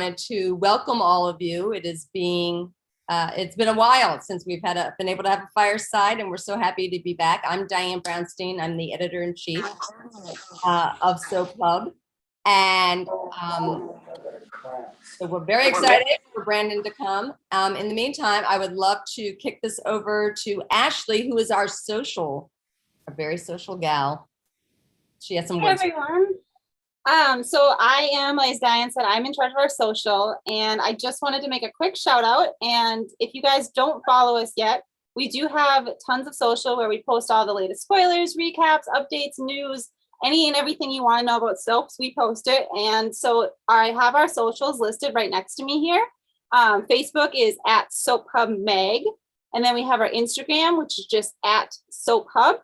wanted to welcome all of you. It's been a while since we've been able to have a fireside, and we're so happy to be back. I'm Diane Brownstein. I'm the editor-in-chief of Soap Hub, and so we're very excited for Brandon to come. In the meantime, I would love to kick this over to Ashley, who is a very social gal. She has some words. Hey, everyone. So I am, as Diane said, I'm in charge of our social, and I just wanted to make a quick shout out. And if you guys don't follow us yet, we do have tons of social where we post all the latest spoilers, recaps, updates, news, any and everything you want to know about soaps, we post it. And so I have our socials listed right next to me here. Facebook is at Soap Hub Mag. And then we have our Instagram, which is just at Soap Hub.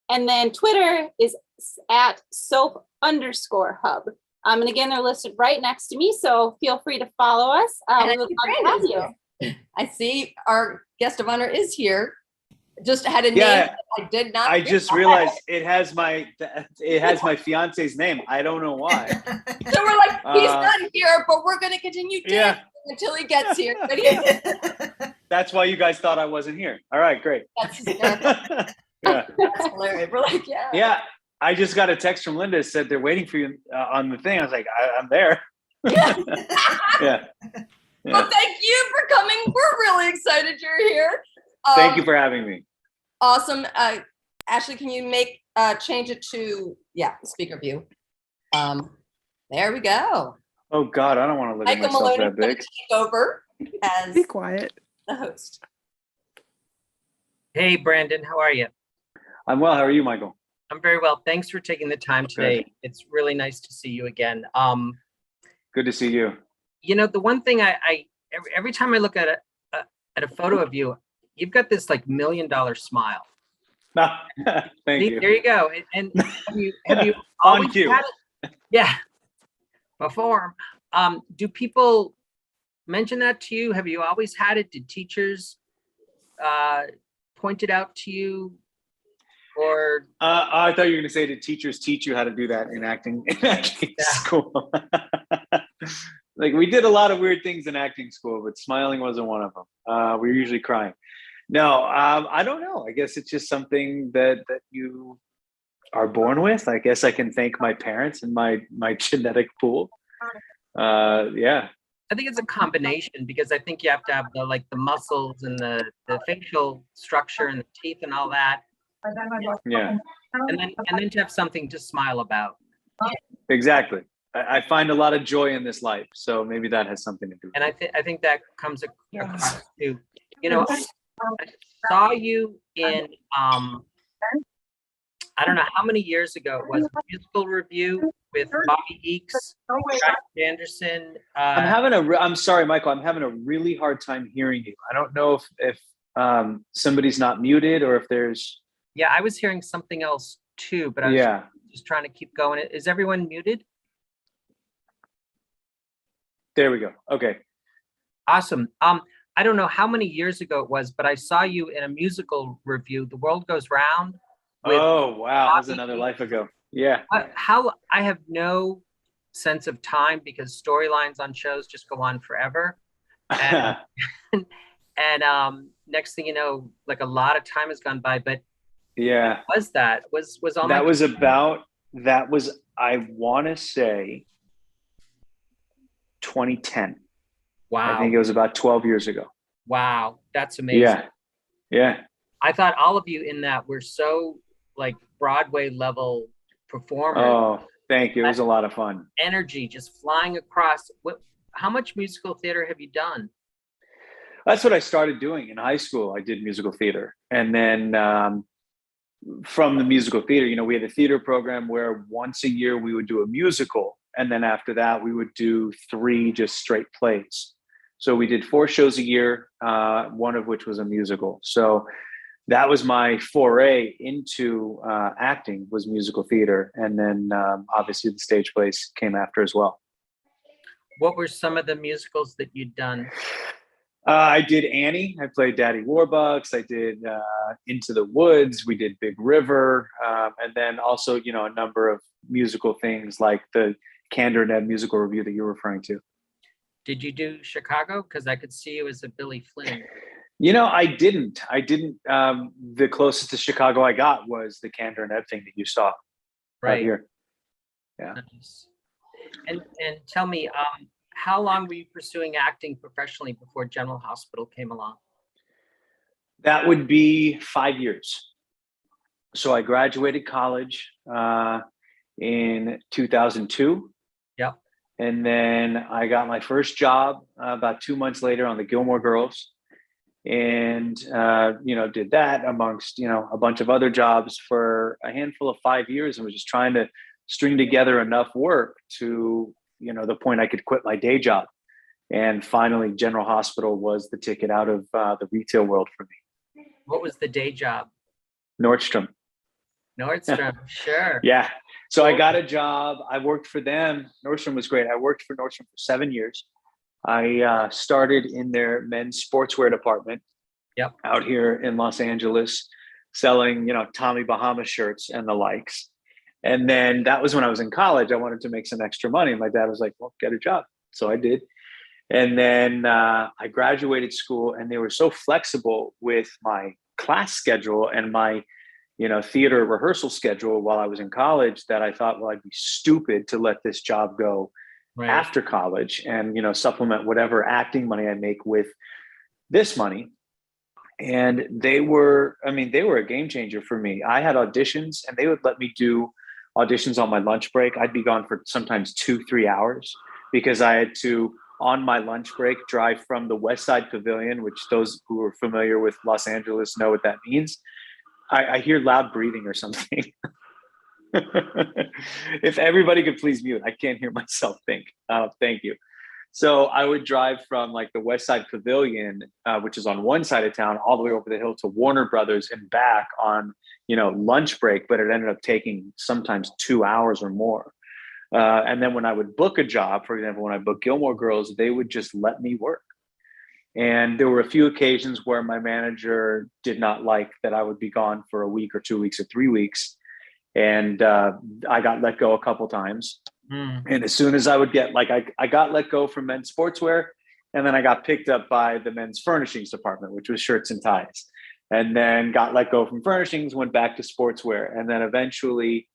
And then Twitter is at soap_hub. And again, they're listed right next to me, so feel free to follow us. We would love to have you. I see our guest of honor is here. Just had a name I did not. I just realized it has my fiance's name. I don't know why. So we're like, he's not here, but we're going to continue dancing until he gets here. But that's why you guys thought I wasn't here. All right, great. That's hysterical. That's hilarious. We're like, yeah. I just got a text from Linda, said they're waiting for you on the thing. I was like, I'm there. Yeah. Well, thank you for coming. We're really excited you're here. Thank you for having me. Awesome. Ashley, can you change it to speaker view? There we go. Oh God, I don't want to look at myself Maloney that big. Take over as be quiet. The host. Hey, Brandon, how are you? I'm well. How are you, Michael? I'm very well. Thanks for taking the time today. It's really nice to see you again. Good to see you. You know, the one thing every time I look at a photo of you, you've got this like $1 million smile. Thank you. There you go. And have you on cue? Perform. Do people mention that to you? Have you always had it? Did teachers point it out to you? Or I thought you were going to say, did teachers teach you how to do that in acting school? Like, we did a lot of weird things in acting school, but smiling wasn't one of them. We were usually crying. No, I don't know. I guess it's just something that you are born with. I guess I can thank my parents and my genetic pool. Yeah. I think it's a combination, because I think you have to have the muscles and the facial structure and the teeth and all that. Yeah. And then to have something to smile about. Exactly. I find a lot of joy in this life, so maybe that has something to do with it. And I think that comes across too. You know, I saw you in I don't know how many years ago it was, a musical review with Bobby Eakes, Josh Anderson. I'm sorry, Michael. I'm having a really hard time hearing you. I don't know if somebody's not muted or if there's. Yeah, I was hearing something else too, but I was just trying to keep going. Is everyone muted? There we go. Okay. Awesome. I don't know how many years ago it was, but I saw you in a musical review, The World Goes Round. Oh, wow. That was another life ago. Yeah. I have no sense of time, because storylines on shows just go on forever. And, next thing you know, like a lot of time has gone by, but yeah. What was that? Was all that was I want to say 2010. Wow. I think it was about 12 years ago. Wow. That's amazing. Yeah. Yeah. I thought all of you in that were so like Broadway level performers. Oh, thank you. It was a lot of fun. Energy just flying across. How much musical theater have you done? That's what I started doing in high school. I did musical theater. And then from the musical theater, we had a theater program where once a year we would do a musical. And then after that, we would do 3 just straight plays. So we did 4 shows a year, one of which was a musical. So that was my foray into acting, was musical theater. And then obviously the stage plays came after as well. What were some of the musicals that you'd done? I did Annie. I played Daddy Warbucks. I did Into the Woods. We did Big River. And then also, a number of musical things like the Candor Ned musical review that you're referring to. Did you do Chicago? Because I could see you as a Billy Flynn. I didn't. The closest to Chicago I got was the Candor and Ebb thing that you saw right here. Yeah. Nice. And tell me, how long were you pursuing acting professionally before General Hospital came along? That would be 5 years. So I graduated college in 2002. Yep. And then I got my first job about 2 months later on the Gilmore Girls. And, did that amongst, a bunch of other jobs for a handful of 5 years, and was just trying to string together enough work to, the point I could quit my day job. And finally, General Hospital was the ticket out of the retail world for me. What was the day job? Nordstrom. Nordstrom, sure. Yeah. So I got a job. I worked for them. Nordstrom was great. I worked for Nordstrom for 7 years. I started in their men's sportswear department. Yep. Out here in Los Angeles, selling, Tommy Bahama shirts and the likes. And then that was when I was in college. I wanted to make some extra money. My dad was like, well, get a job. So I did. And then I graduated school, and they were so flexible with my class schedule and my, theater rehearsal schedule while I was in college that I thought, well, I'd be stupid to let this job go after college and, supplement whatever acting money I make with this money. And they were a game changer for me. I had auditions, and they would let me do auditions on my lunch break. I'd be gone for sometimes 2-3 hours because I had to, on my lunch break, drive from the West Side Pavilion, which those who are familiar with Los Angeles know what that means. I hear loud breathing or something. If everybody could please mute, I can't hear myself think. Thank you. So I would drive from like the West Side Pavilion, which is on one side of town, all the way over the hill to Warner Brothers and back on, lunch break. But it ended up taking sometimes 2 hours or more. And then when I would book a job, for example, when I booked Gilmore Girls, they would just let me work. And there were a few occasions where my manager did not like that I would be gone for a week or 2 weeks or 3 weeks. And I got let go a couple times. And as soon as I would get, I got let go from men's sportswear, and then I got picked up by the men's furnishings department, which was shirts and ties. And then got let go from furnishings, went back to sportswear. And then eventually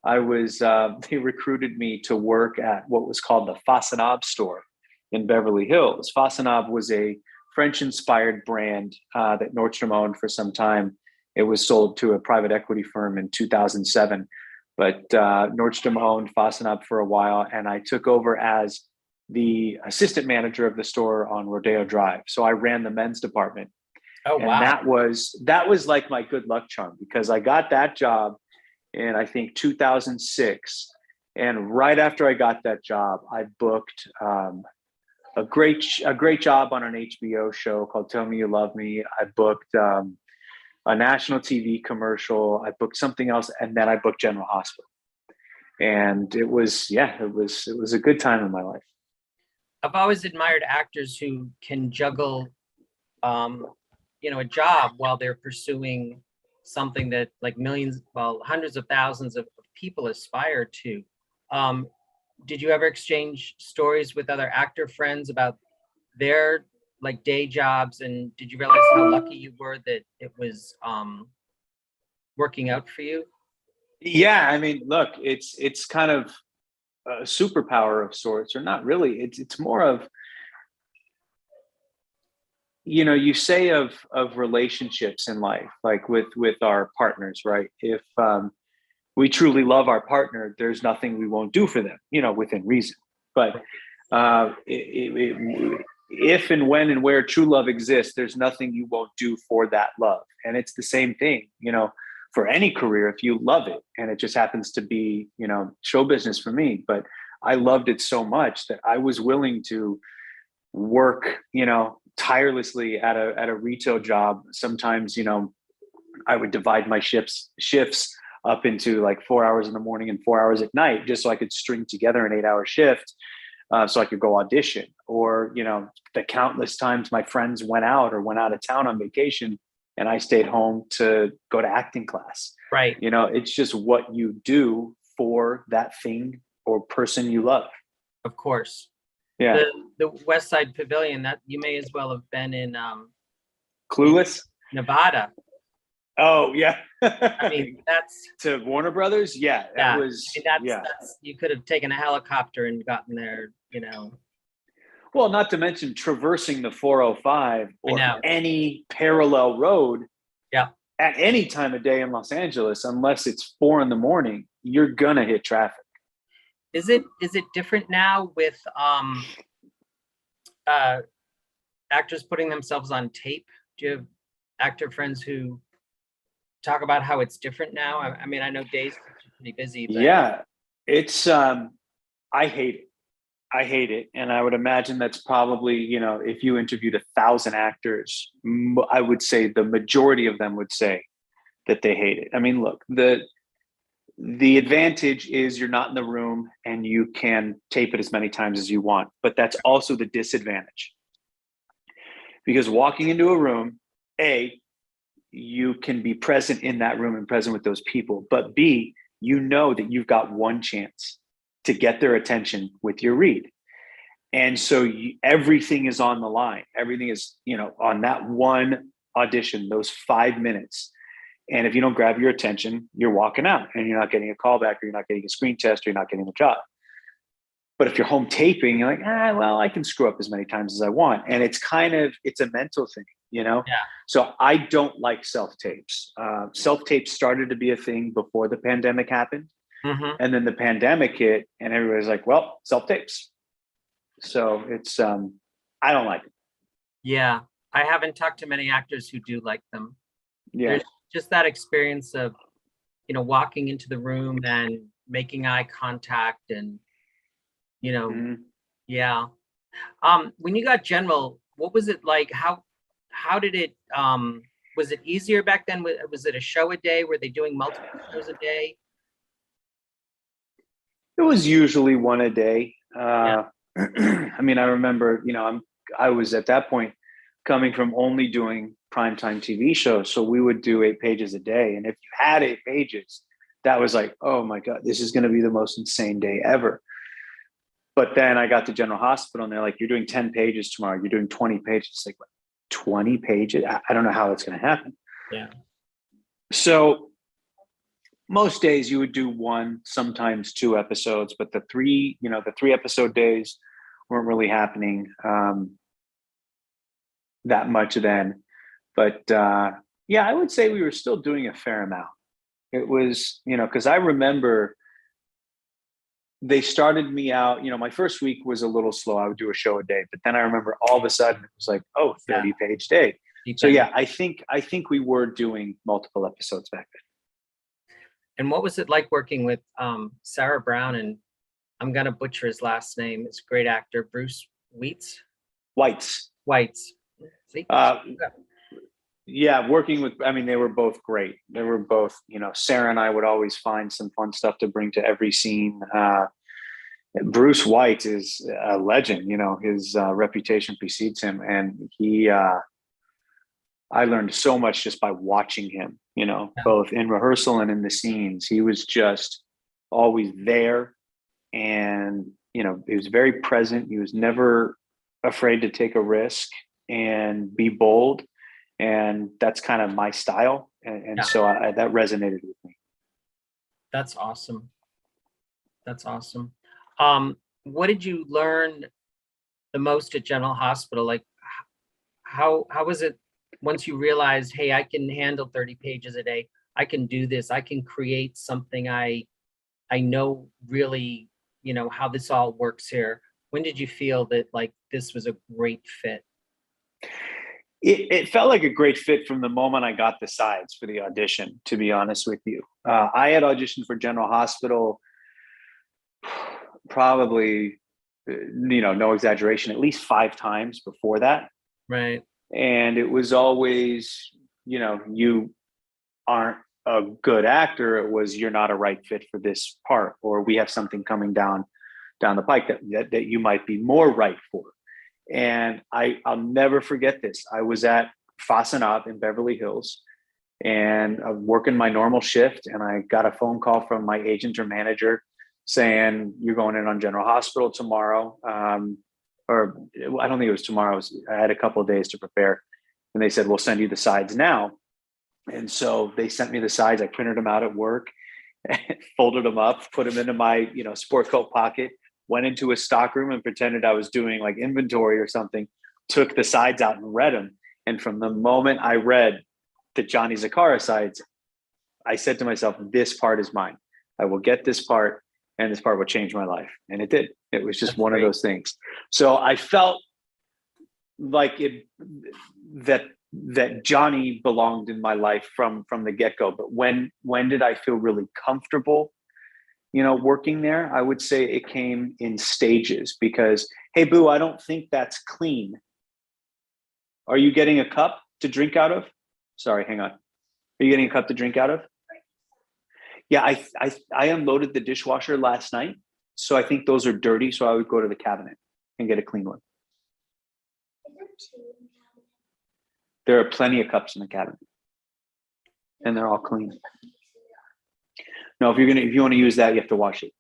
they recruited me to work at what was called the Façonnable store in Beverly Hills. Façonnable was a French-inspired brand that Nordstrom owned for some time. It was sold to a private equity firm in 2007. But Nordstrom owned Façonnable for a while, and I took over as the assistant manager of the store on Rodeo Drive. So I ran the men's department. Oh, and wow. That was like my good luck charm, because I got that job in, I think, 2006. And right after I got that job, I booked a great job on an HBO show called Tell Me You Love Me. I booked a national TV commercial. I booked something else, and then I booked General Hospital. And it was a good time in my life. I've always admired actors who can juggle, a job while they're pursuing something that like hundreds of thousands of people aspire to. Did you ever exchange stories with other actor friends about their like day jobs, and did you realize how lucky you were that it was working out for you? Yeah, I mean, look, it's kind of a superpower of sorts, or not really. It's more of, you say of relationships in life, like with our partners, right? If we truly love our partner, there's nothing we won't do for them, within reason. But if and when and where true love exists, there's nothing you won't do for that love. And it's the same thing, for any career, if you love it. And it just happens to be, show business for me. But I loved it so much that I was willing to work, tirelessly at a retail job. Sometimes, I would divide my shifts up into like 4 hours in the morning and 4 hours at night, just so I could string together an 8-hour shift. So I could go audition, or, the countless times my friends went out of town on vacation and I stayed home to go to acting class. Right. It's just what you do for that thing or person you love. Of course. Yeah. The West Side Pavilion, that you may as well have been in Clueless. Nevada. Oh yeah. I mean, that's To Warner Brothers. Yeah, yeah. that was. I mean, yeah. that's you could have taken a helicopter and gotten there. You know. Well, not to mention traversing the 405 or know. any parallel road. Yeah. At any time of day in Los Angeles, unless it's 4 a.m, you're gonna hit traffic. Is it different now with actors putting themselves on tape? Do you have actor friends who talk about how it's different now? I mean, I know Dave's pretty busy, but Yeah, it's I hate it. I hate it, and I would imagine that's probably, if you interviewed 1,000 actors, I would say the majority of them would say that they hate it. I mean, look, the advantage is you're not in the room and you can tape it as many times as you want, but that's also the disadvantage. Because walking into a room, A, you can be present in that room and present with those people, but B, you know that you've got one chance to get their attention with your read. And so everything is on the line. Everything is, on that one audition, those 5 minutes. And if you don't grab your attention, you're walking out and you're not getting a callback, or you're not getting a screen test, or you're not getting the job. But if you're home taping, you're like, well, I can screw up as many times as I want. And it's a mental thing, Yeah. So I don't like self-tapes. Self-tapes started to be a thing before the pandemic happened. Mhm. And then the pandemic hit and everybody's like, well, self-tapes. So it's, I don't like it. Yeah, I haven't talked to many actors who do like them. Yeah. There's just that experience of, walking into the room and making eye contact and, Mhm. yeah. When you got general, what was it like? How did it, was it easier back then? Was it a show a day? Were they doing multiple shows a day? It was usually one a day. Yeah. I mean, I remember, I was at that point coming from only doing primetime TV shows. So we would do 8 pages a day. And if you had 8 pages, that was like, oh my God, this is going to be the most insane day ever. But then I got to General Hospital and they're like, you're doing 10 pages tomorrow. You're doing 20 pages. It's like, 20 pages? I don't know how that's going to happen. Yeah. So most days you would do 1, sometimes 2 episodes, but the 3 episode days weren't really happening that much then. But yeah, I would say we were still doing a fair amount. It was, because I remember they started me out, my first week was a little slow. I would do a show a day, but then I remember all of a sudden it was like, 30-page day. So yeah, I think we were doing multiple episodes back then. And what was it like working with Sarah Brown, and I'm gonna butcher his last name. It's a great actor, Bruce Weitz. See? Yeah, working with, they were both great. They were both, Sarah and I would always find some fun stuff to bring to every scene. Bruce Weitz is a legend, his reputation precedes him. And I learned so much just by watching him, both in rehearsal and in the scenes. He was just always there. And, he was very present. He was never afraid to take a risk and be bold. And that's kind of my style. And so that resonated with me. That's awesome. That's awesome. What did you learn the most at General Hospital? Like, how was it once you realized, hey, I can handle 30 pages a day. I can do this. I can create something I know really, how this all works here. When did you feel that like this was a great fit? It felt like a great fit from the moment I got the sides for the audition, to be honest with you. I had auditioned for General Hospital probably, no exaggeration, at least 5 times before that. Right. And it was always, you aren't a good actor. It was, you're not a right fit for this part, or we have something coming down the pike that you might be more right for. And I'll never forget this. I was at Fasenat in Beverly Hills and I'm working my normal shift. And I got a phone call from my agent or manager saying, you're going in on General Hospital tomorrow. or I don't think it was tomorrow. I had a couple of days to prepare, and they said, we'll send you the sides now. And so they sent me the sides. I printed them out at work, folded them up, put them into my, sport coat pocket, went into a stock room and pretended I was doing like inventory or something, took the sides out and read them. And from the moment I read the Johnny Zakara sides, I said to myself, this part is mine. I will get this part, and this part will change my life. And it did. It was just one of those things. So I felt like that Johnny belonged in my life from the get-go. But when did I feel really comfortable, working there? I would say it came in stages, because, hey, Boo, I don't think that's clean. Are you getting a cup to drink out of? Sorry, hang on. Are you getting a cup to drink out of? Yeah, I unloaded the dishwasher last night, so I think those are dirty. So I would go to the cabinet and get a clean one. There are plenty of cups in the cabinet, and they're all clean. No, if you want to use that, you have to wash it.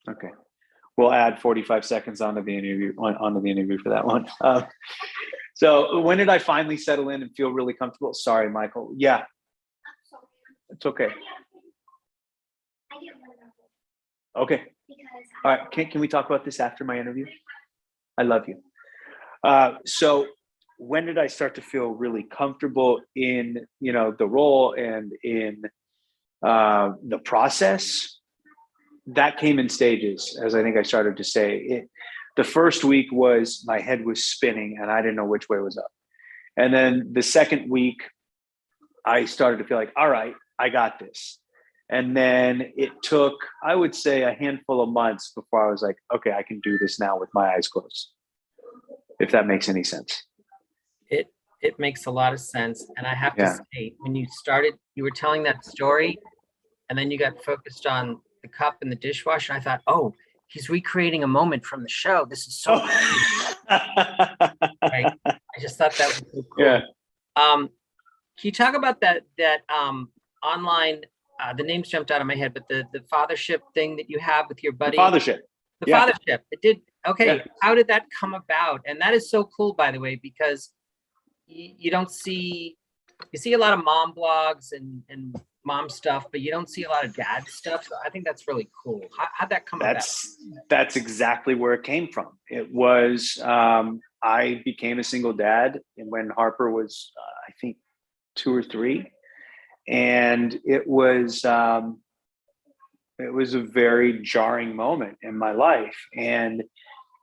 Okay, we'll add 45 seconds onto the interview for that one. So when did I finally settle in and feel really comfortable? Sorry, Michael. Yeah, it's okay. Okay. All right. Can we talk about this after my interview? I love you. So when did I start to feel really comfortable in, the role and in the process? That came in stages, as I think I started to say. The first week was my head was spinning and I didn't know which way was up. And then the second week, I started to feel like, all right, I got this. And then it took, I would say, a handful of months before I was like, okay, I can do this now with my eyes closed. If that makes any sense. It makes a lot of sense. And I have to say, when you started, you were telling that story, and then you got focused on the cup and the dishwasher. I thought, oh, he's recreating a moment from the show. This is so cool. Right? I just thought that was so cool. Yeah. Can you talk about that online, the names jumped out of my head, but the fathership thing that you have with your buddy? Fathership. The fathership. It did. Okay. Yeah. How did that come about? And that is so cool, by the way, because you don't see, you see a lot of mom blogs and mom stuff, but you don't see a lot of dad stuff. So I think that's really cool. How'd that come about? That's exactly where it came from. It was, I became a single dad when Harper was, I think, 2 or 3. And it was a very jarring moment in my life. And,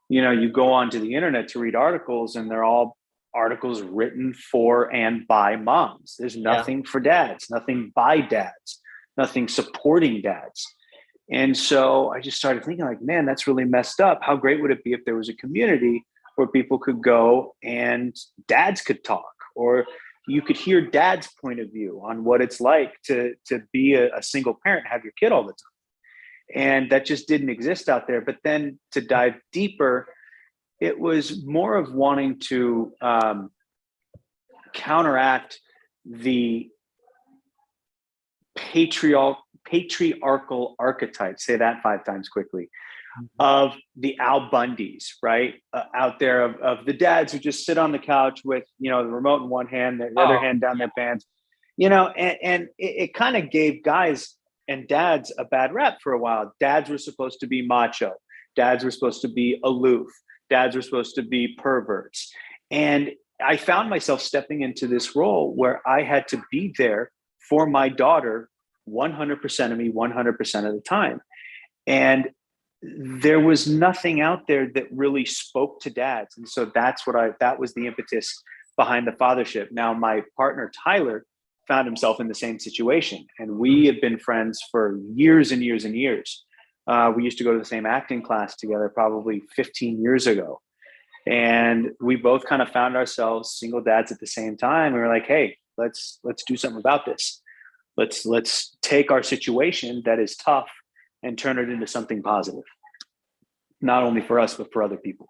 you go onto the internet to read articles, and they're all articles written for and by moms. There's nothing for dads, nothing by dads, nothing supporting dads. And so I just started thinking, like, man, that's really messed up. How great would it be if there was a community where people could go and dads could talk, or you could hear dad's point of view on what it's like to be a single parent, have your kid all the time. And that just didn't exist out there. But then to dive deeper, it was more of wanting to counteract the patriarchal archetype, say that 5 times quickly, of the Al Bundys, right? Out there of the dads who just sit on the couch with, the remote in one hand, the other hand down their pants, and it kind of gave guys and dads a bad rap for a while. Dads were supposed to be macho. Dads were supposed to be aloof. Dads were supposed to be perverts. And I found myself stepping into this role where I had to be there for my daughter 100% of me, 100% of the time. And there was nothing out there that really spoke to dads. And so that was the impetus behind the fathership. Now, my partner, Tyler, found himself in the same situation. And we have been friends for years and years and years. We used to go to the same acting class together probably 15 years ago. And we both kind of found ourselves single dads at the same time. We were like, hey, let's do something about this. Let's take our situation that is tough and turn it into something positive. Not only for us, but for other people.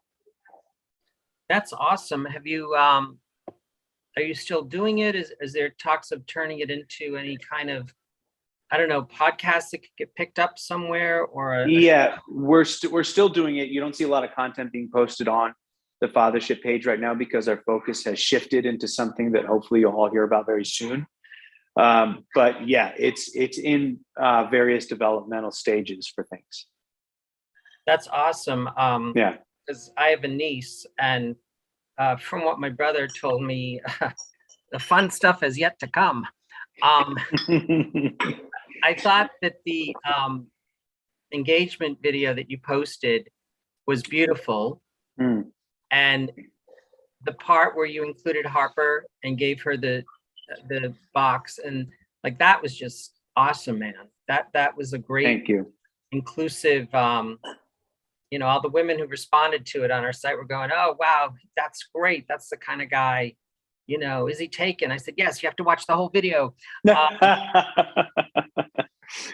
That's awesome. Have you, are you still doing it? Is there talks of turning it into any kind of I don't know, podcasts that could get picked up somewhere or Yeah, we're still doing it. You don't see a lot of content being posted on the Fathership page right now because our focus has shifted into something that hopefully you'll all hear about very soon. But yeah, it's in various developmental stages for things. That's awesome. Yeah. Because I have a niece, and from what my brother told me, the fun stuff has yet to come. I thought that the engagement video that you posted was beautiful. Mm. And the part where you included Harper and gave her the box, and like that was just awesome, man. That was a great, Thank you. inclusive. You know, all the women who responded to it on our site were going, "Oh wow, that's great. That's the kind of guy. You know, is he taken?" I said, "Yes, you have to watch the whole video."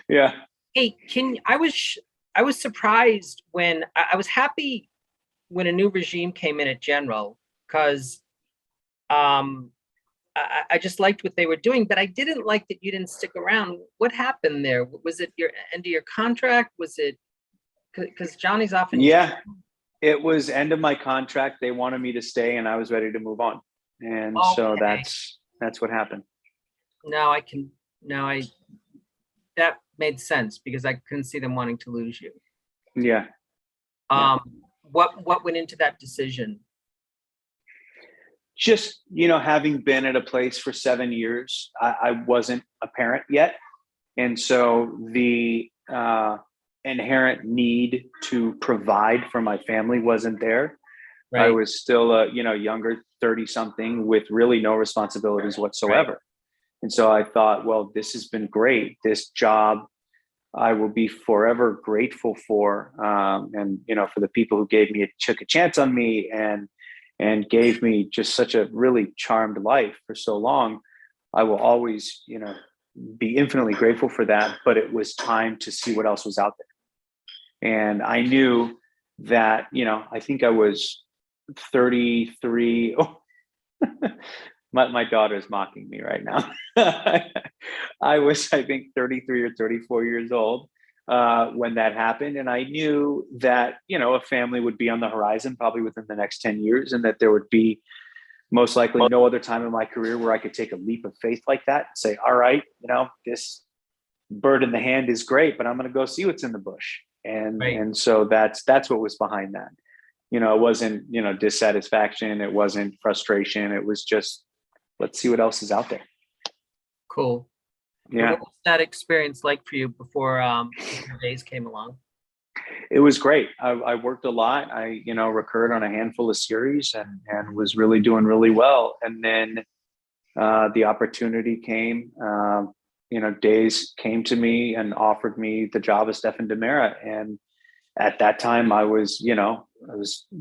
Yeah. Hey, I was surprised when I was happy when a new regime came in at General, because I just liked what they were doing, but I didn't like that you didn't stick around. What happened there? Was it your end of your contract? Was it because Johnny's often? Yeah, it was end of my contract. They wanted me to stay, and I was ready to move on, and so Okay. that's what happened. Now that made sense because I couldn't see them wanting to lose you. Yeah. What went into that decision? Just, having been at a place for 7 years, I wasn't a parent yet. And so the inherent need to provide for my family wasn't there. Right. I was still a, younger 30-something with really no responsibilities whatsoever. Right. And so I thought, well, this has been great. This job I will be forever grateful for. And, for the people who took a chance on me and gave me just such a really charmed life for so long. I will always, be infinitely grateful for that. But it was time to see what else was out there. And I knew that, I think I was 33. Oh, my daughter's mocking me right now. I was, I think, 33 or 34 years old when that happened. And I knew that, a family would be on the horizon probably within the next 10 years, and that there would be most likely no other time in my career where I could take a leap of faith like that and say, all right, this bird in the hand is great, but I'm going to go see what's in the bush. And, right. And so that's what was behind that. It wasn't, dissatisfaction. It wasn't frustration. It was just, let's see what else is out there. Cool. Yeah. What was that experience like for you before your days came along? It was great. I worked a lot. I, recurred on a handful of series and was really doing really well. And then the opportunity came, Days came to me and offered me the job of Stefan DiMera. And at that time I was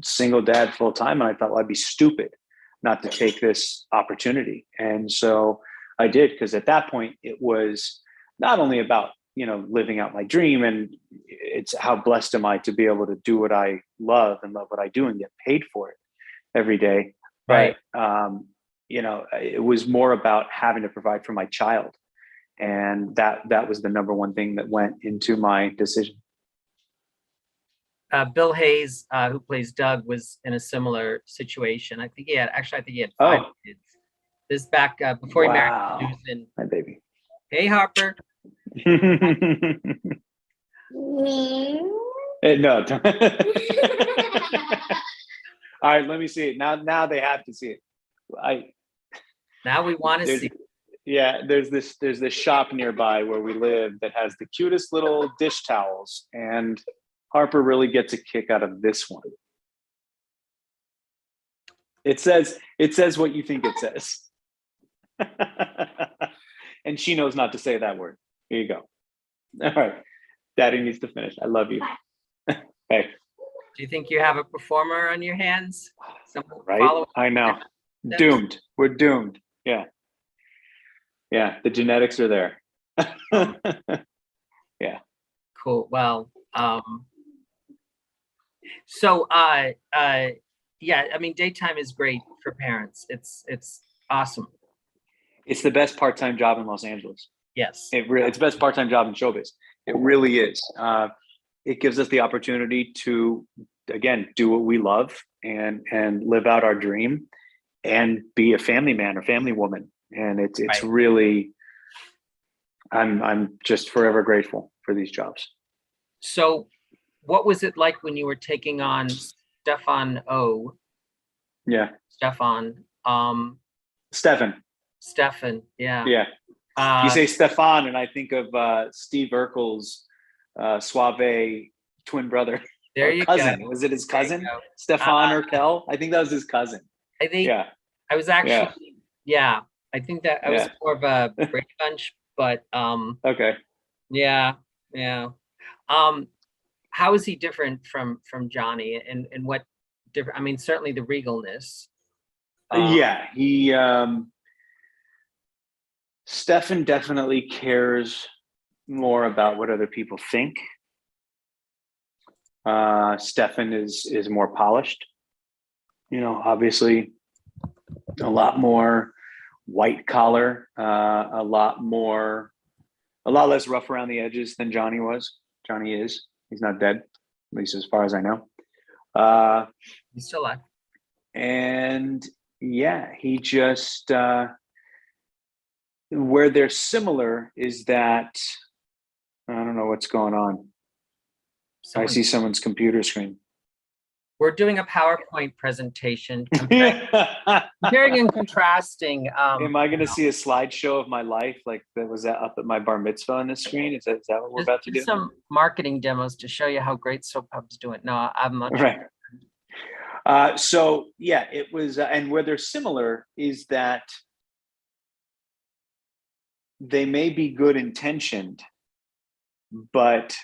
single dad full time. And I thought, well, I'd be stupid not to take this opportunity. And so I did, because at that point it was not only about, living out my dream, and it's how blessed am I to be able to do what I love and love what I do and get paid for it every day. Right. But, it was more about having to provide for my child. And that was the number one thing that went into my decision. Bill Hayes, who plays Doug, was in a similar situation. I think he had 5 kids. This back before he married Susan. My baby. Hey, Harper. No. All right, let me see it. Now they have to see it. Now we want to see. Yeah, there's this shop nearby where we live that has the cutest little dish towels, and Harper really gets a kick out of this one. It says what you think it says. And she knows not to say that word. Here you go. All right. Daddy needs to finish. I love you. Hey. Do you think you have a performer on your hands? Right? I know. Doomed. We're doomed. Yeah. Yeah. The genetics are there. Yeah. Cool. Well, yeah, I mean, daytime is great for parents. It's awesome. It's the best part-time job in Los Angeles. Yes. It's the best part-time job in showbiz. It really is. It gives us the opportunity to, again, do what we love and live out our dream and be a family man or family woman. And it's Right. really, I'm just forever grateful for these jobs. So what was it like when you were taking on Stefan O? Yeah. Stefan. Stefan. Yeah. Yeah. You say Stefan, and I think of Steve Urkel's suave twin brother. There or you cousin. go. Was it his There you cousin? go. Stefan Urkel? I think that was his cousin. I think Yeah. I was actually, yeah. I think that I was Yeah. more of a Brady Bunch, but Okay. yeah. How is he different from Johnny, and what different? I mean, certainly the regalness. Yeah, he Stefan definitely cares more about what other people think. Stefan is more polished. You know, obviously a lot more white collar, a lot less rough around the edges than Johnny was. Johnny is. He's not dead, at least as far as I know. He's still alive. And yeah, he just where they're similar is that I don't know what's going on. I see someone's computer screen. We're doing a PowerPoint presentation comparing and contrasting. Am I going to see a slideshow of my life like that was up at my bar mitzvah on this screen? Is that what we're about to do? Some marketing demos to show you how great Soap Pub's doing. No, I'm not. Right. So yeah, it was, and where they're similar is that they may be good intentioned, but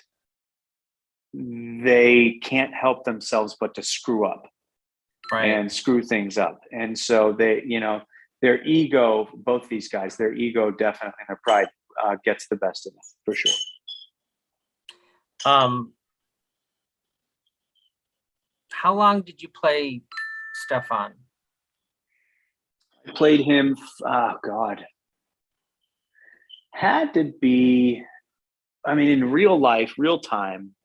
they can't help themselves but to screw up. Right. And screw things up. And so they, you know, their ego, both these guys, their ego definitely and their pride gets the best of them for sure. How long did you play Stefan? I played him, oh God. Had to be, I mean, in real life, real time,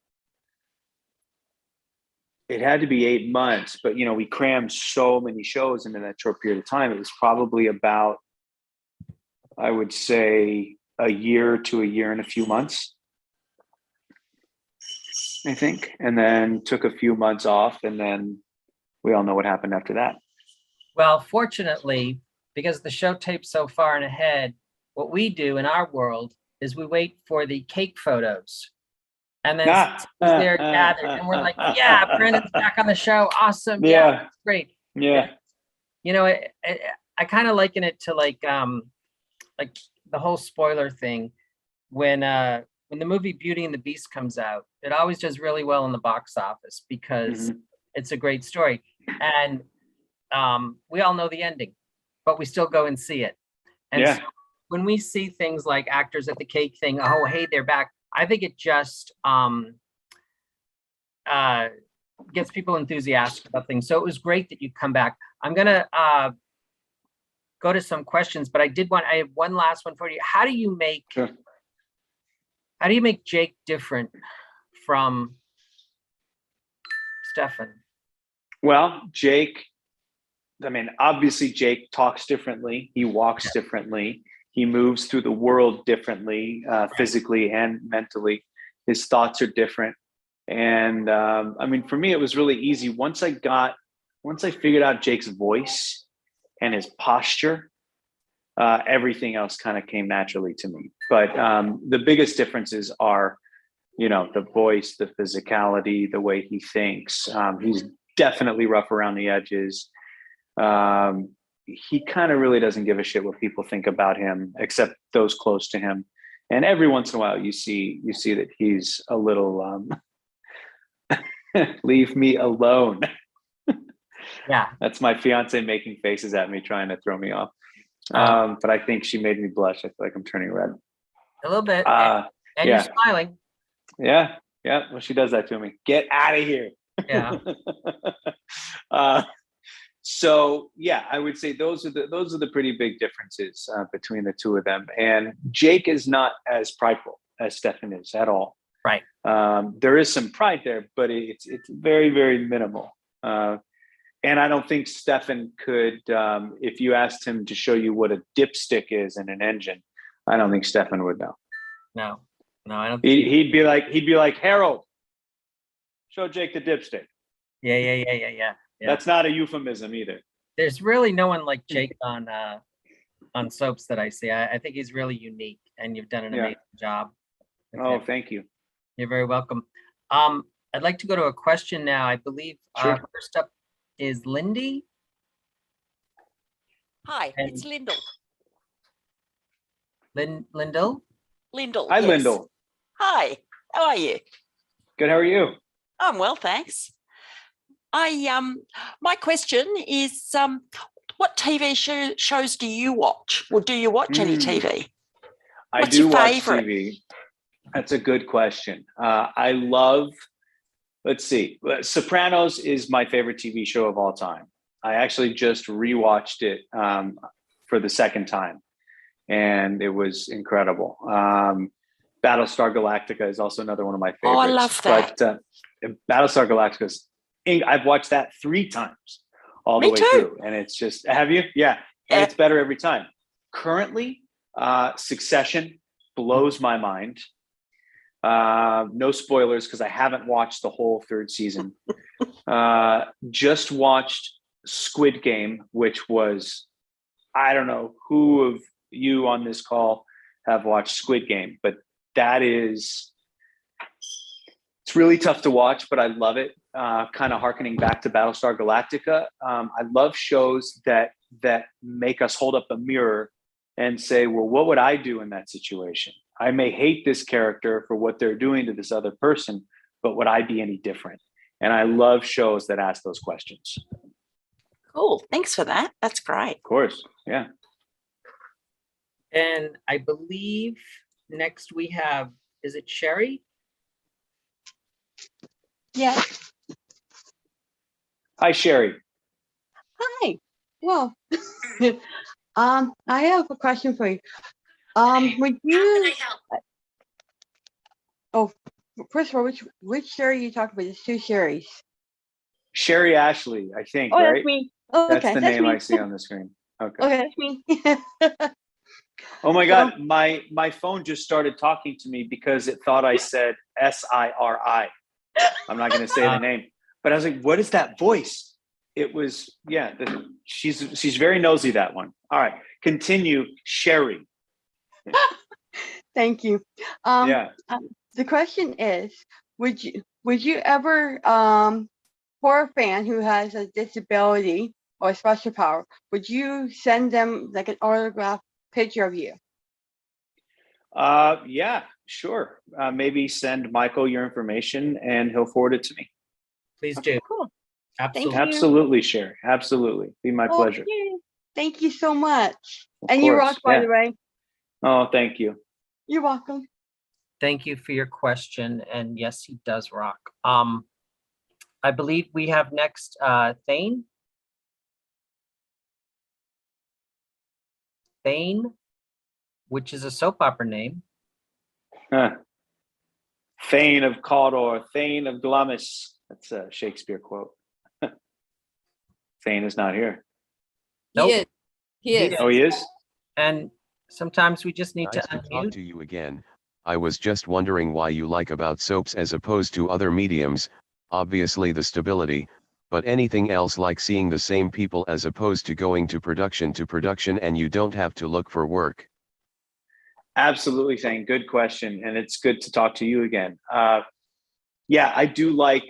it had to be 8 months, but you know, we crammed so many shows into that short period of time. It was probably about, I would say, a year to a year and a few months, I think. And then took a few months off, and then we all know what happened after that. Well, fortunately, because the show tapes so far and ahead, what we do in our world is we wait for the cake photos. And then they're gathered, and we're like, yeah, Brandon's back on the show. Awesome. Yeah, great. Yeah. You know, I kind of liken it to like the whole spoiler thing. When the movie Beauty and the Beast comes out, it always does really well in the box office because it's a great story. And we all know the ending, but we still go and see it. And so when we see things like actors at the cake thing, oh, hey, they're back. I think it just gets people enthusiastic about things. So it was great that you come back. I'm gonna go to some questions, but I have one last one for you. How do you make Jake different from Stefan? Well, Jake, I mean, obviously Jake talks differently. He walks differently. He moves through the world differently, physically and mentally. His thoughts are different. And I mean, for me, it was really easy. Once I figured out Jake's voice and his posture, everything else kind of came naturally to me. But the biggest differences are, you know, the voice, the physicality, the way he thinks. He's definitely rough around the edges. He kind of really doesn't give a shit what people think about him, except those close to him. And every once in a while, you see that he's a little leave me alone. Yeah, that's my fiance making faces at me, trying to throw me off. But I think she made me blush. I feel like I'm turning red. A little bit. And you're smiling. Yeah. Well, she does that to me. Get out of here. Yeah. So yeah, I would say those are the pretty big differences between the two of them. And Jake is not as prideful as Stefan is at all. Right. There is some pride there, but it's very, very minimal. And I don't think Stefan could, if you asked him to show you what a dipstick is in an engine, I don't think Stefan would know. No, I don't. He'd be like, Harold, show Jake the dipstick. Yeah. That's not a euphemism either. There's really no one like Jake on soaps that I see. I think he's really unique, and you've done an amazing job. Oh, thank you. You're very welcome. I'd like to go to a question now. I believe Sure. First up is Lindy. Hi, And- it's Lyndall. Lyndall? Lyndall. Hi, yes. Lyndall. Hi, how are you? Good. How are you? I'm well, thanks. My question is, what TV shows do you watch? Or do you watch any TV? I What's do your watch favorite? TV. That's a good question. I love, let's see, Sopranos is my favorite TV show of all time. I actually just rewatched it for the second time, and it was incredible. Battlestar Galactica is also another one of my favorites. Oh, I love that. But Battlestar Galactica, I've watched that 3 times all the Me way too. through, and it's just, have you? Yeah, and it's better every time. Currently, Succession blows my mind. No spoilers because I haven't watched the whole 3rd season. Just watched Squid Game, which was, I don't know who of you on this call have watched Squid Game, but that is, it's really tough to watch, but I love it. Kind of harkening back to Battlestar Galactica. I love shows that make us hold up a mirror and say, well, what would I do in that situation? I may hate this character for what they're doing to this other person, but would I be any different? And I love shows that ask those questions. Cool. Thanks for that. That's great. Of course. Yeah. And I believe next we have, is it Sherry? Yeah. Hi, Sherry. Hi. Well, I have a question for you. Would you? Oh, first of all, which Sherry you talking about? There's 2 Sherrys. Sherry Ashley, I think, Oh, right? that's me. Oh, That's okay. the That's name me. I see on the screen. Okay. Okay, that's me. Oh my God, my phone just started talking to me because it thought I said SIRI. I'm not going to say the name, but I was like, what is that voice? It was, yeah, she's very nosy, that one. All right, continue, Sherry. Thank you. Yeah. The question is, would you ever, for a fan who has a disability or a special power, would you send them like an autographed picture of you? Yeah, sure. Maybe send Michael your information and he'll forward it to me. Please do. Cool. Absolutely. Thank you. Absolutely, Sherry. Absolutely. Be my pleasure. Okay. Thank you so much. Of And you course, rock, by yeah. the way. Oh, thank you. You're welcome. Thank you for your question. And yes, he does rock. I believe we have next Thane. Thane, which is a soap opera name. Huh. Thane of Cawdor, Thane of Glamis. That's a Shakespeare quote. Thane is not here. Nope. He is. Oh, he is? And sometimes we just need Nice to to talk unmute. to you again. I was just wondering why you like about soaps as opposed to other mediums, obviously the stability, but anything else like seeing the same people as opposed to going to production and you don't have to look for work. Absolutely, Thane. Good question. And it's good to talk to you again. Yeah, I do like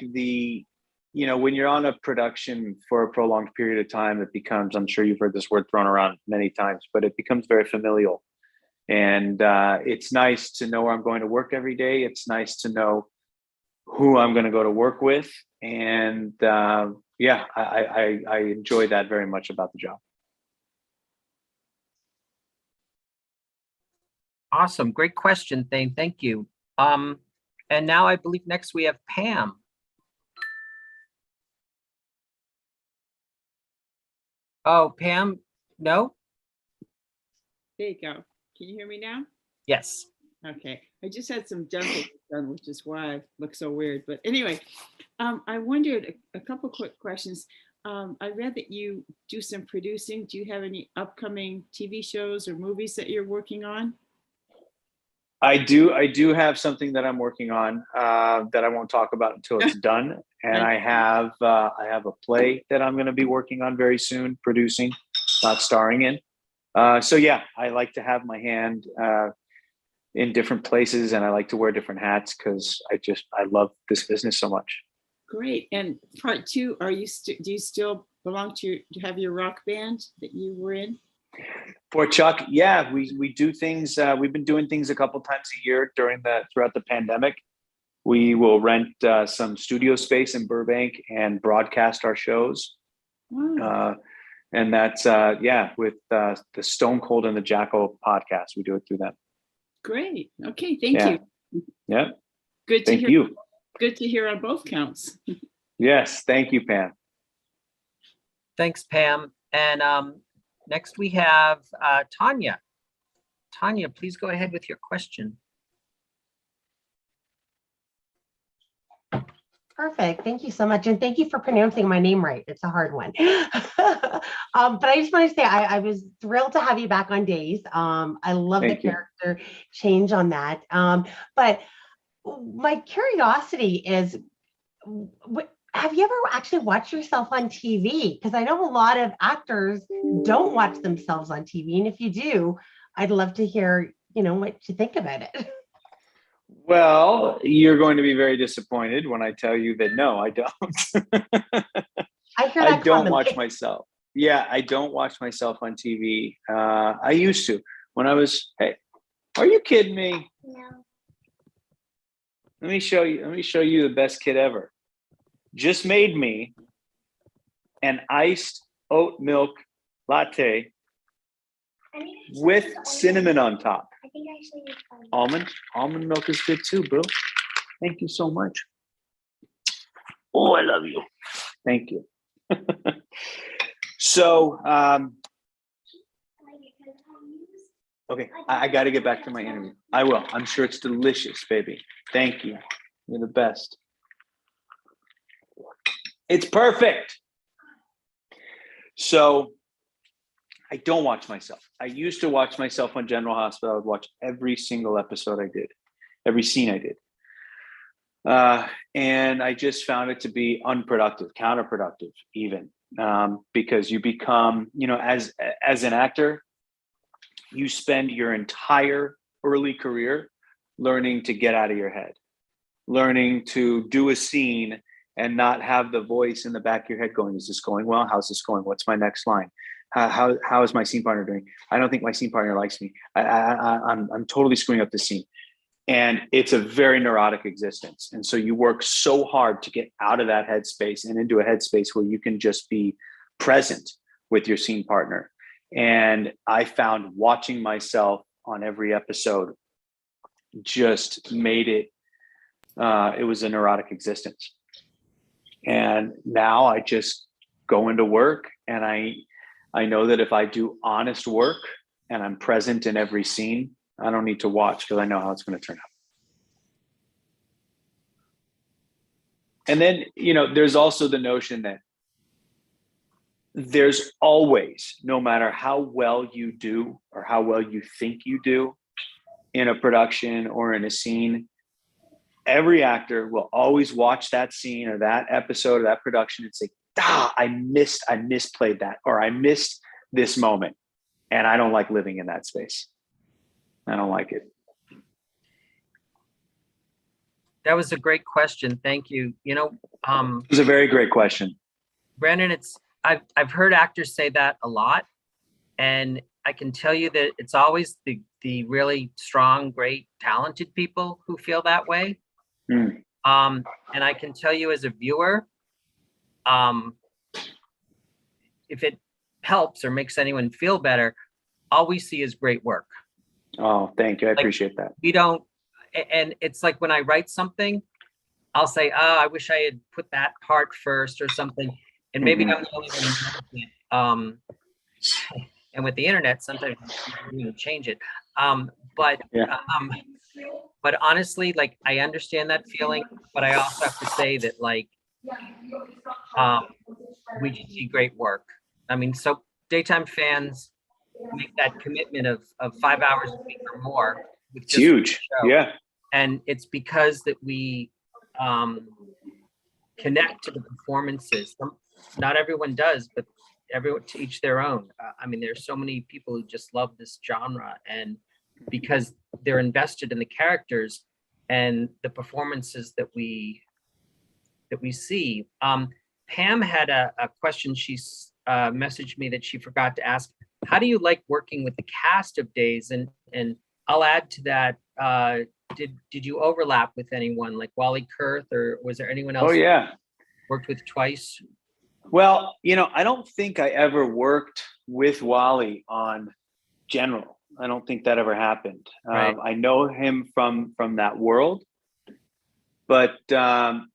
when you're on a production for a prolonged period of time, it becomes, I'm sure you've heard this word thrown around many times, but it becomes very familial. And it's nice to know where I'm going to work every day. It's nice to know who I'm going to go to work with. And yeah, I enjoy that very much about the job. Awesome. Great question, Thane. Thank you. And now I believe next we have Pam. Oh, Pam, no? There you go. Can you hear me now? Yes. Okay. I just had some dental done, which is why I look so weird. But anyway, I wondered a couple quick questions. I read that you do some producing. Do you have any upcoming TV shows or movies that you're working on? I do have something that I'm working on that I won't talk about until it's done. And I have a play that I'm going to be working on very soon, producing, not starring in. So yeah, I like to have my hand in different places, and I like to wear different hats because I love this business so much. Great. And part two, do you still belong to have your rock band that you were in? For Chuck, yeah, we do things. We've been doing things a couple times a year throughout the pandemic. We will rent some studio space in Burbank and broadcast our shows. Wow. And that's with the Stone Cold and the Jackal podcast. We do it through them. Great. Okay. Thank you. Yeah. Good to Thank hear. you. Good to hear on both counts. Yes. Thank you, Pam. Thanks, Pam. And next we have Tanya. Tanya, please go ahead with your question. Perfect. Thank you so much. And thank you for pronouncing my name right. It's a hard one. But I just want to say I was thrilled to have you back on Days. I love Thank the you. character change on that. But my curiosity is, have you ever actually watched yourself on TV? Because I know a lot of actors don't watch themselves on TV. And if you do, I'd love to hear, what you think about it. Well, you're going to be very disappointed when I tell you that no, I don't. I hear I that don't common. watch myself. Yeah, I don't watch myself on TV. I used to when I was. Hey, are you kidding me? No. Let me show you the best kid ever. Just made me an iced oat milk latte with cinnamon on top. I think I should use Almond milk is good too, bro. Thank you so much. Oh, I love you. Thank you. So, okay, I got to get back to my interview. I will. I'm sure it's delicious, baby. Thank you. You're the best. It's perfect. So, I don't watch myself. I used to watch myself on General Hospital. I would watch every single episode I did, every scene I did. And I just found it to be unproductive, counterproductive even, because you become, as an actor, you spend your entire early career learning to get out of your head, learning to do a scene and not have the voice in the back of your head going, is this going well? How's this going? What's my next line? How is my scene partner doing? I don't think my scene partner likes me. I'm totally screwing up the scene. And it's a very neurotic existence. And so you work so hard to get out of that headspace and into a headspace where you can just be present with your scene partner. And I found watching myself on every episode just made it, it was a neurotic existence. And now I just go into work and I know that if I do honest work and I'm present in every scene, I don't need to watch because I know how it's going to turn out. And then, there's also the notion that there's always, no matter how well you do or how well you think you do in a production or in a scene, every actor will always watch that scene or that episode or that production and say, I misplayed that, or I missed this moment. And I don't like living in that space. I don't like it. That was a great question. Thank you. It was a very great question. Brandon, I've heard actors say that a lot. And I can tell you that it's always the really strong, great, talented people who feel that way. Mm. And I can tell you as a viewer, if it helps or makes anyone feel better, all we see is great work. Oh, thank you. I appreciate that. We don't, and it's like when I write something, I'll say, I wish I had put that part first or something. And maybe I'm the only one who knows it. and with the internet, sometimes you change it. But Yeah. but honestly, like I understand that feeling, but I also have to say that like we just see great work. I mean, so daytime fans make that commitment of 5 hours a week or more with It's just huge. one show. Yeah. And it's because that we connect to the performances. Not everyone does, but everyone to each their own. I mean, there's so many people who just love this genre, and because they're invested in the characters and the performances that we see. Pam had a question. She's messaged me that she forgot to ask. How do you like working with the cast of Days? And I'll add to that. Did you overlap with anyone like Wally Kurth, or was there anyone else? Oh yeah. Worked with twice? Well, I don't think I ever worked with Wally on General. I don't think that ever happened. Right. I know him from that world, but I'm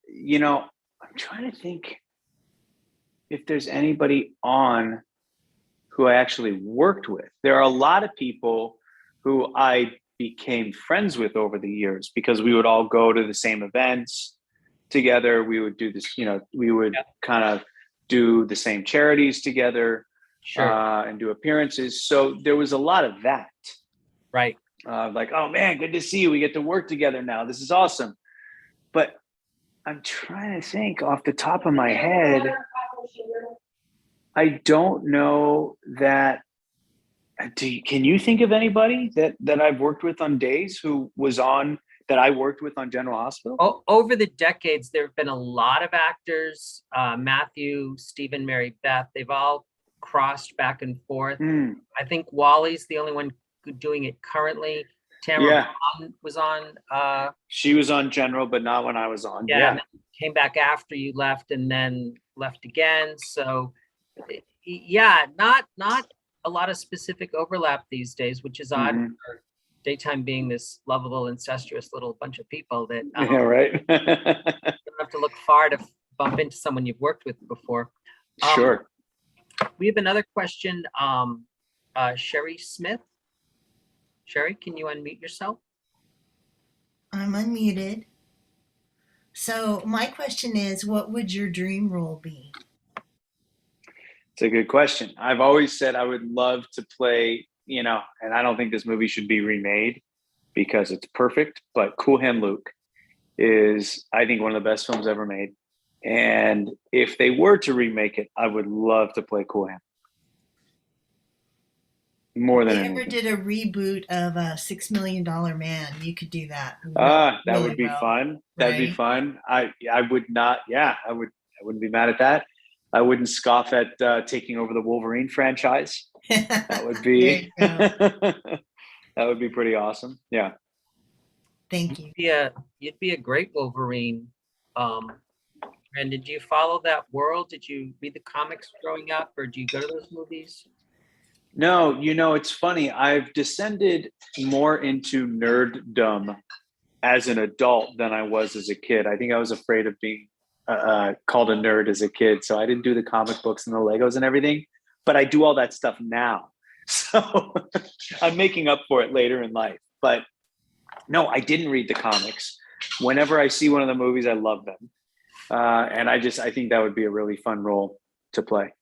trying to think if there's anybody on who I actually worked with. There are a lot of people who I became friends with over the years because we would all go to the same events together. We would do this, we would kind of do the same charities together, Sure. And do appearances. So there was a lot of that. Right. Like, oh man, good to see you. We get to work together now. This is awesome. But I'm trying to think off the top of my head. I don't know that. Can you think of anybody that I've worked with on Days who was on that I worked with on General Hospital? Over the decades, there have been a lot of actors. Matthew, Stephen, Mary Beth. They've all crossed back and forth. I think Wally's the only one doing it currently. Tamara Bond was on. She was on General, but not when I was on. Yeah. And then came back after you left, and then left again. So, yeah, not a lot of specific overlap these days, which is odd for daytime being this lovable, incestuous little bunch of people that yeah, right. you don't have to look far to bump into someone you've worked with before. Sure. We have another question. Sherry Smith. Sherry, can you unmute yourself? I'm unmuted. So my question is, what would your dream role be? It's a good question. I've always said I would love to play, and I don't think this movie should be remade because it's perfect, but Cool Hand Luke is, I think, one of the best films ever made. And if they were to remake it, I would love to play Cool Hand. More than anything. If you ever did a reboot of a $6 Million Man, you could do that. That really would be well, fun. That'd be right? fun. I would not. Yeah, I wouldn't be mad at that. I wouldn't scoff at taking over the Wolverine franchise. That would be that would be pretty awesome. Yeah. Thank you. Yeah, you'd be a great Wolverine. And did you follow that world? Did you read the comics growing up, or do you go to those movies? No, it's funny. I've descended more into nerddom as an adult than I was as a kid. I think I was afraid of being called a nerd as a kid. So I didn't do the comic books and the Legos and everything, but I do all that stuff now. So I'm making up for it later in life. But no, I didn't read the comics. Whenever I see one of the movies, I love them. And I think that would be a really fun role to play.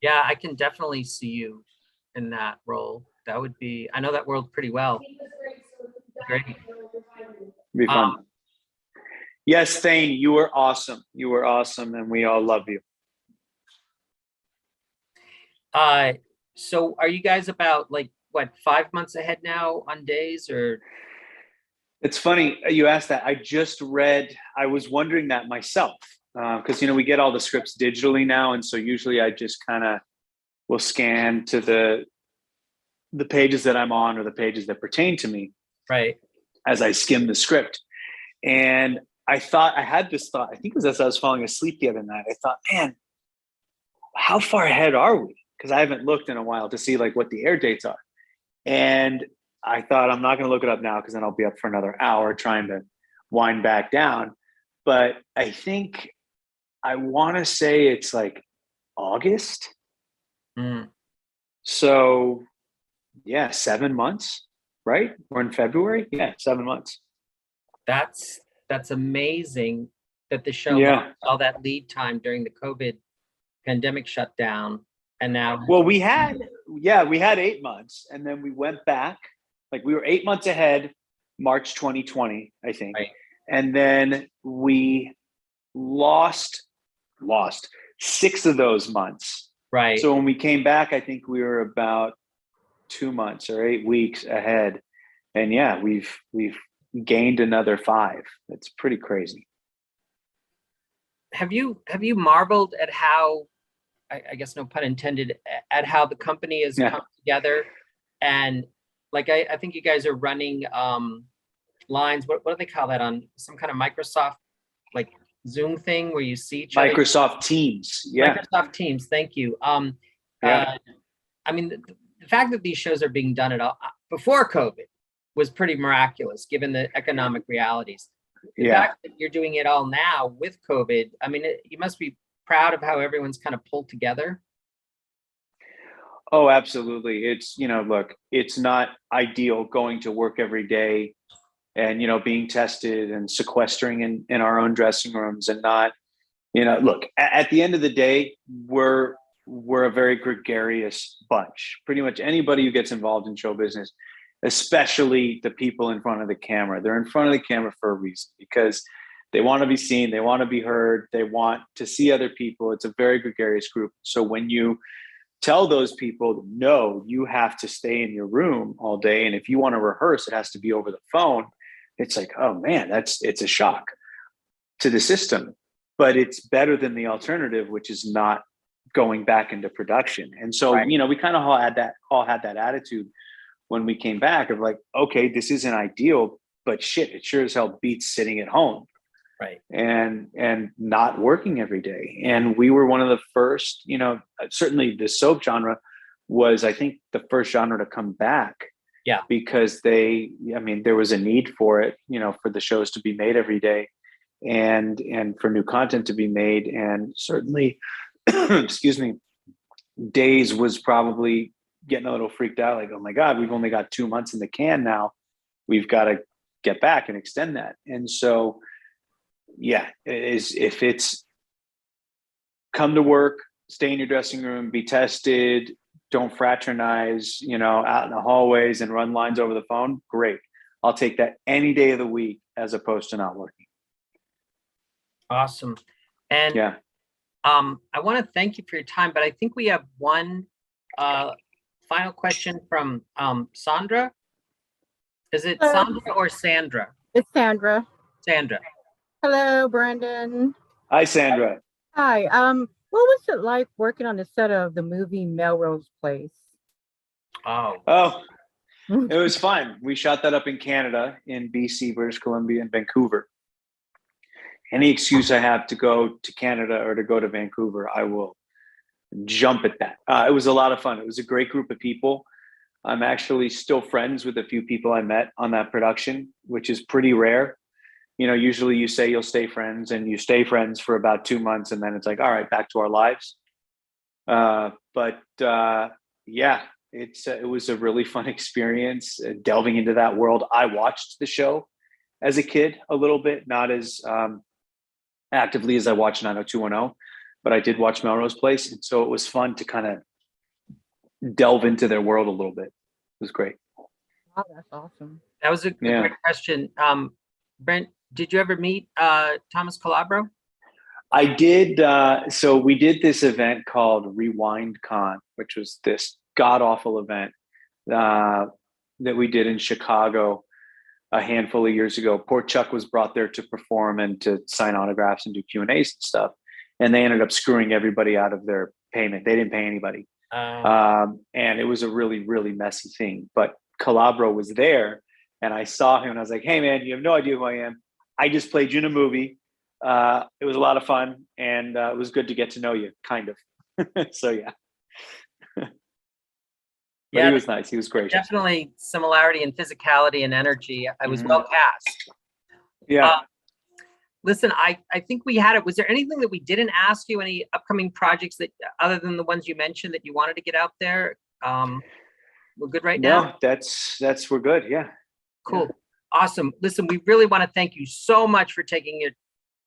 Yeah, I can definitely see you in that role. That would be, I know that world pretty well. Great. Be fun. Yes, Thane, you were awesome. You were awesome, and we all love you. So are you guys about 5 months ahead now on Days, or? It's funny you asked that. I was wondering that myself. Because we get all the scripts digitally now, and so usually I just kind of will scan to the pages that I'm on or the pages that pertain to me, right, as I skim the script. And I had this thought. I think it was as I was falling asleep the other night. I thought, man, how far ahead are we? Because I haven't looked in a while to see what the air dates are. And I thought, I'm not going to look it up now because then I'll be up for another hour trying to wind back down. But I think I want to say it's August. Mm. So yeah, 7 months, right? We're in February. Yeah, 7 months. That's amazing that the show Yeah. lost all that lead time during the COVID pandemic shutdown, and now Well, we had 8 months, and then we went back. Like we were 8 months ahead, March 2020, I think, right, and then we lost 6 of those months. right. So when we came back, I think we were about 2 months or 8 weeks ahead, and yeah, we've gained another 5. That's pretty crazy. Have you marveled at how, I guess no pun intended, at how the company has come together? And like I think you guys are running lines. What do they call that on some kind of Microsoft like Zoom thing where you see each other? Microsoft Teams. Yeah. Microsoft Teams. Thank you. Yeah. I mean, the fact that these shows are being done at all before COVID was pretty miraculous, given the economic realities. The fact that you're doing it all now with COVID, I mean, you must be proud of how everyone's kind of pulled together. Oh, absolutely. It's, look, it's not ideal going to work every day and, being tested and sequestering in our own dressing rooms and not, look, at the end of the day, we're a very gregarious bunch. Pretty much anybody who gets involved in show business, especially the people in front of the camera, they're in front of the camera for a reason, because they want to be seen, they want to be heard, they want to see other people. It's a very gregarious group. So when you tell those people, no, you have to stay in your room all day, and if you want to rehearse, it has to be over the phone, it's like, oh man, it's a shock to the system. But it's better than the alternative, which is not going back into production. And so, Right. we kind of all had that attitude when we came back of like, okay, this isn't ideal, but shit, it sure as hell beats sitting at home. Right. And not working every day. And we were one of the first, certainly the soap genre was, I think, the first genre to come back. Yeah. Because there was a need for it, for the shows to be made every day and for new content to be made. And certainly, excuse me, Days was probably getting a little freaked out, like, oh my God, we've only got 2 months in the can now. We've got to get back and extend that. And so, yeah, if it's come to work, stay in your dressing room, be tested, don't fraternize, out in the hallways and run lines over the phone, great. I'll take that any day of the week as opposed to not working. Awesome. And yeah. I want to thank you for your time, but I think we have one final question from Sandra. Is it Sandra or Sandra? It's Sandra. Sandra. Hello, Brandon. Hi, Sandra. Hi. What was it like working on the set of the movie Melrose Place? Oh, it was fun. We shot that up in Canada, in BC, British Columbia, and Vancouver. Any excuse I have to go to Canada or to go to Vancouver, I will jump at that. It was a lot of fun. It was a great group of people. I'm actually still friends with a few people I met on that production, which is pretty rare. Usually you say you'll stay friends and you stay friends for about 2 months and then it's like, all right, back to our lives. Yeah, it was a really fun experience delving into that world. I watched the show as a kid a little bit, not as actively as I watched 90210, but I did watch Melrose Place. And so it was fun to kind of delve into their world a little bit. It was great. Wow, that's awesome. That was a great question. Brent, did you ever meet Thomas Calabro? I did. So we did this event called Rewind Con, which was this god-awful event that we did in Chicago a handful of years ago. Poor Chuck was brought there to perform and to sign autographs and do Q&As and stuff. And they ended up screwing everybody out of their payment. They didn't pay anybody. And it was a really, really messy thing. But Calabro was there and I saw him and I was like, hey man, you have no idea who I am. I just played you in a movie. It was a lot of fun and it was good to get to know you, kind of. So yeah. But he was nice. He was gracious. Definitely similarity in physicality and energy. I was well cast. Yeah. Listen, I think we had it. Was there anything that we didn't ask you? Any upcoming projects that, other than the ones you mentioned, that you wanted to get out there? We're good right now? No, that's, we're good. Yeah. Cool. Awesome. Listen, we really want to thank you so much for taking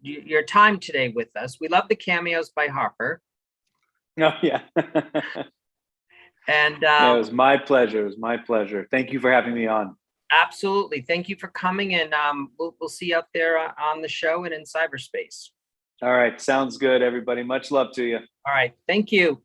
your time today with us. We love the cameos by Harper. Oh, yeah. And Yeah, it was my pleasure. It was my pleasure. Thank you for having me on. absolutely. Thank you for coming, and we'll see you out there on the show and in cyberspace. All right. Sounds good, everybody. Much love to you. All right. Thank you.